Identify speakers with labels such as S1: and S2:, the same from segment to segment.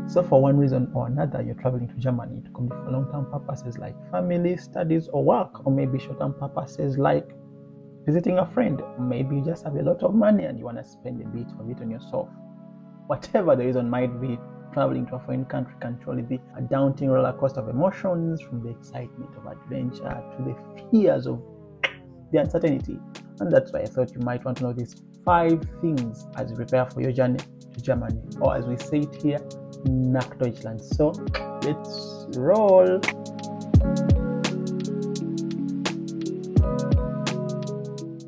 S1: So for one reason or another, you're traveling to Germany. It could be for long-term purposes like family, studies, or work, or maybe short-term purposes like visiting a friend. Maybe you just have a lot of money and you want to spend a bit of it on yourself. Whatever the reason might be, traveling to a foreign country can truly be a daunting roller coaster of emotions, from the excitement of adventure to the fears of the uncertainty. And that's why I thought you might want to know these 5 things as you prepare for your journey to Germany, or as we say it here, nach Deutschland. So let's roll.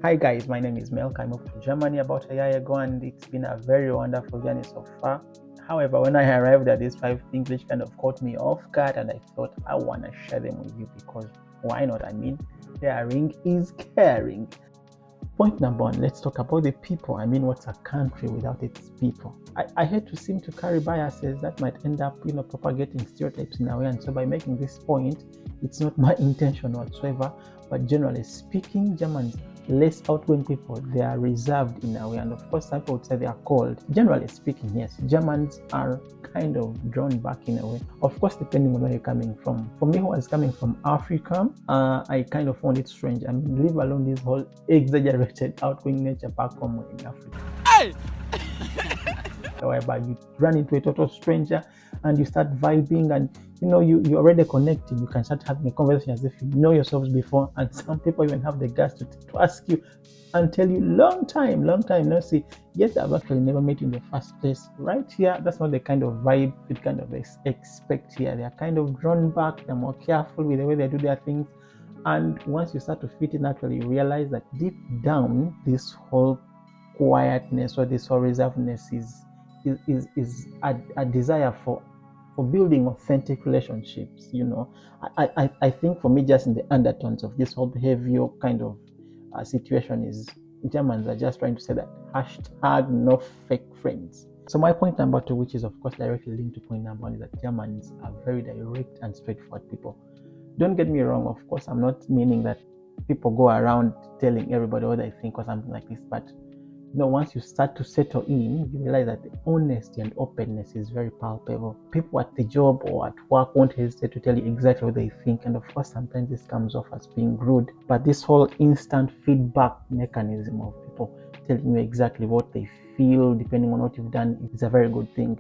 S1: Hi guys, my name is Melk. I moved to Germany about a year ago and it's been a very wonderful journey so far. However, when I arrived at these 5 things, which kind of caught me off guard, and I thought I want to share them with you because why not? I mean, sharing is caring. Point number 1, let's talk about the people. I mean, what's a country without its people? I hate to seem to carry biases that might end up, propagating stereotypes in a way. And so by making this point, it's not my intention whatsoever, but generally speaking, Germans, less outgoing people, they are reserved in a way. And of course, some people would say they are cold. Generally speaking, yes, Germans are kind of drawn back in a way. Of course, depending on where you're coming from. For me, who was coming from Africa, I kind of found it strange. I mean, leave alone this whole exaggerated outgoing nature back home in Africa. Hey! However, you run into a total stranger and you start vibing, and you're already connected. You can start having a conversation as if you know yourselves before, and some people even have the guts to ask you and tell you long time no see, yes, I've actually never met you in the first place. Right here, that's not the kind of vibe you kind of expect here. They are kind of drawn back, they're more careful with the way they do their things. And once you start to fit in, actually you realize that deep down, this whole quietness or this whole reservedness is a desire for building authentic relationships. I think for me, just in the undertones of this whole behavior kind of situation, is Germans are just trying to say that hashtag no fake friends. So my point number 2, which is of course directly linked to point number 1, is that Germans are very direct and straightforward people. Don't get me wrong, of course, I'm not meaning that people go around telling everybody what they think or something like this, but once you start to settle in, you realize that the honesty and openness is very palpable. People at the job or at work won't hesitate to tell you exactly what they think. And of course, sometimes this comes off as being rude. But this whole instant feedback mechanism of people telling you exactly what they feel, depending on what you've done, is a very good thing.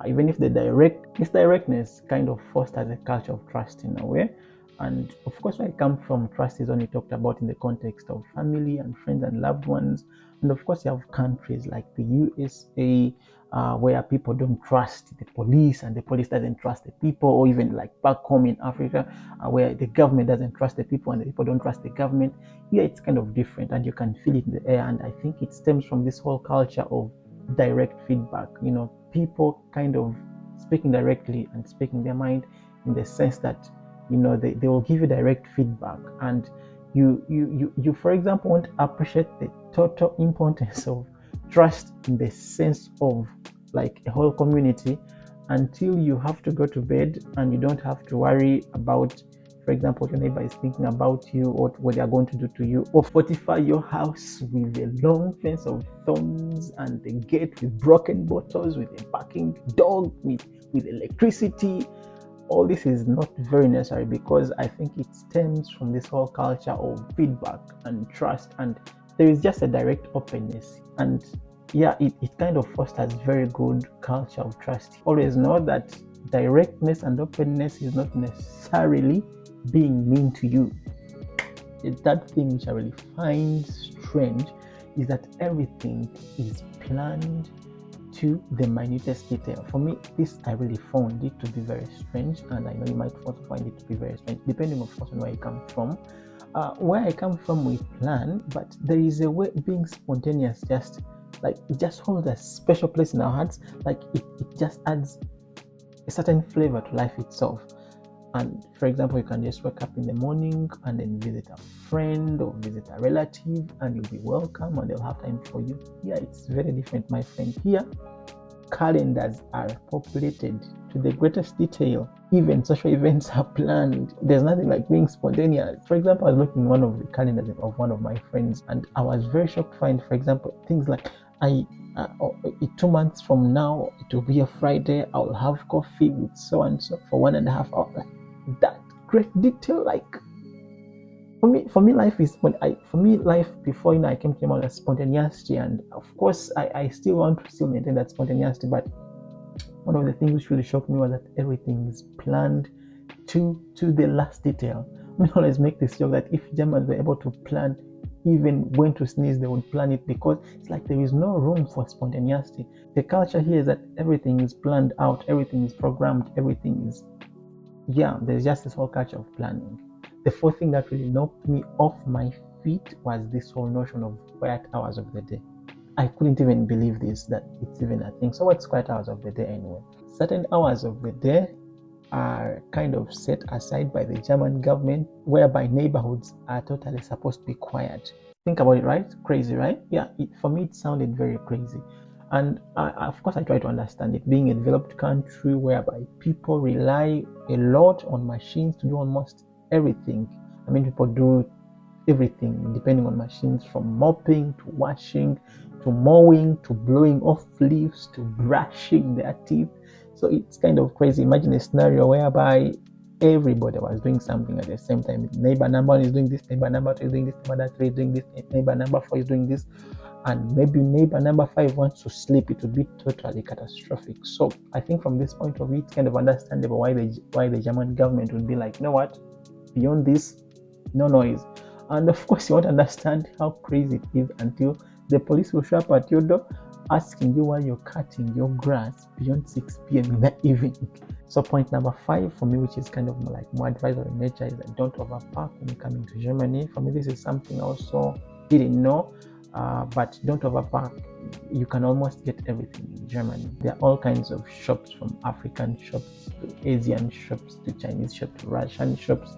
S1: Even if this directness kind of fosters a culture of trust in a way. And of course, where I come from, trust is only talked about in the context of family and friends and loved ones. And of course, you have countries like the USA, where people don't trust the police and the police doesn't trust the people, or even like back home in Africa, where the government doesn't trust the people and the people don't trust the government. Here, it's kind of different, and you can feel it in the air. And I think it stems from this whole culture of direct feedback. People kind of speaking directly and speaking their mind, in the sense that they will give you direct feedback, and you for example won't appreciate the total importance of trust in the sense of like a whole community until you have to go to bed and you don't have to worry about, for example, what your neighbor is thinking about you or what they are going to do to you, or fortify your house with a long fence of thorns and the gate with broken bottles, with a barking dog, with electricity. All this is not very necessary, because I think it stems from this whole culture of feedback and trust, and there is just a direct openness. And yeah, it kind of fosters very good culture of trust. Always know that directness and openness is not necessarily being mean to you. That thing which I really find strange is that everything is planned to the minutest detail. For me, this I really found it to be very strange, and I know you might also find it to be very strange, depending of course on where you come from. Where I come from, we plan, but there is a way being spontaneous it just holds a special place in our hearts. Like it just adds a certain flavor to life itself. And for example, you can just wake up in the morning and then visit a friend or visit a relative, and you'll be welcome and they'll have time for you. Yeah, it's very different, my friend. Here, calendars are populated to the greatest detail. Even social events are planned. There's nothing like being spontaneous. For example, I was looking at one of the calendars of one of my friends, and I was very shocked to find, for example, things like I 2 months from now, it will be a Friday. I'll have coffee with so and so for 1.5 hours. Like that great detail. Like for me, life is when life before I came to Germany was spontaneity, and of course, I still want to still maintain that spontaneity. But one of the things which really shocked me was that everything is planned to the last detail. We always make this joke that if Germans were able to plan even when to sneeze, they would plan it, because it's like there is no room for spontaneity. The culture here is that everything is planned out, everything is programmed, everything is, yeah, there's just this whole culture of planning. The fourth thing that really knocked me off my feet was this whole notion of quiet hours of the day. I couldn't even believe this, that it's even a thing. So what's quiet hours of the day anyway? Certain hours of the day are kind of set aside by the German government, whereby neighborhoods are totally supposed to be quiet. Think about it, right? Crazy, right? Yeah, for me, it sounded very crazy. And of course, I try to understand it. Being a developed country whereby people rely a lot on machines to do almost everything. I mean, people do everything depending on machines, from mopping to washing to mowing to blowing off leaves to brushing their teeth. So it's kind of crazy. Imagine a scenario whereby everybody was doing something at the same time. Neighbor number one is doing this, neighbor number two is doing this, neighbor three is doing this, neighbor number four is doing this, and maybe neighbor number five wants to sleep. It would be totally catastrophic. So I think from this point of view, it's kind of understandable why the German government would be like, you know what, beyond this, no noise. And of course, you won't understand how crazy it is until the police will show up at your door asking you why you're cutting your grass beyond 6 p.m. in the evening. So point number 5 for me, which is kind of more advisory in nature, is that don't overpack when coming to Germany. For me, this is something I also didn't know, but don't overpack. You can almost get everything in Germany. There are all kinds of shops, from African shops to Asian shops to Chinese shops to Russian shops,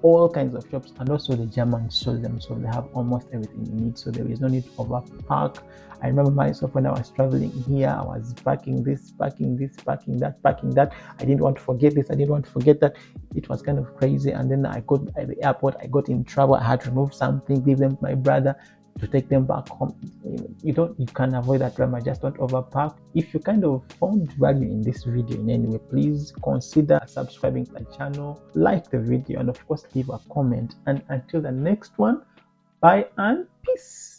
S1: all kinds of shops. And also the Germans sold them, so they have almost everything you need, so there is no need to overpack. I remember myself when I was traveling here, I was packing this, packing that. I didn't want to forget this, I didn't want to forget that. It was kind of crazy. And then I got at the airport, I got in trouble. I had to remove something, give them to my brother to take them back home. You can avoid that drama. Just don't overpack. If you kind of found value in this video in any way, please consider subscribing to the channel, like the video, and of course leave a comment. And until the next one, bye and peace.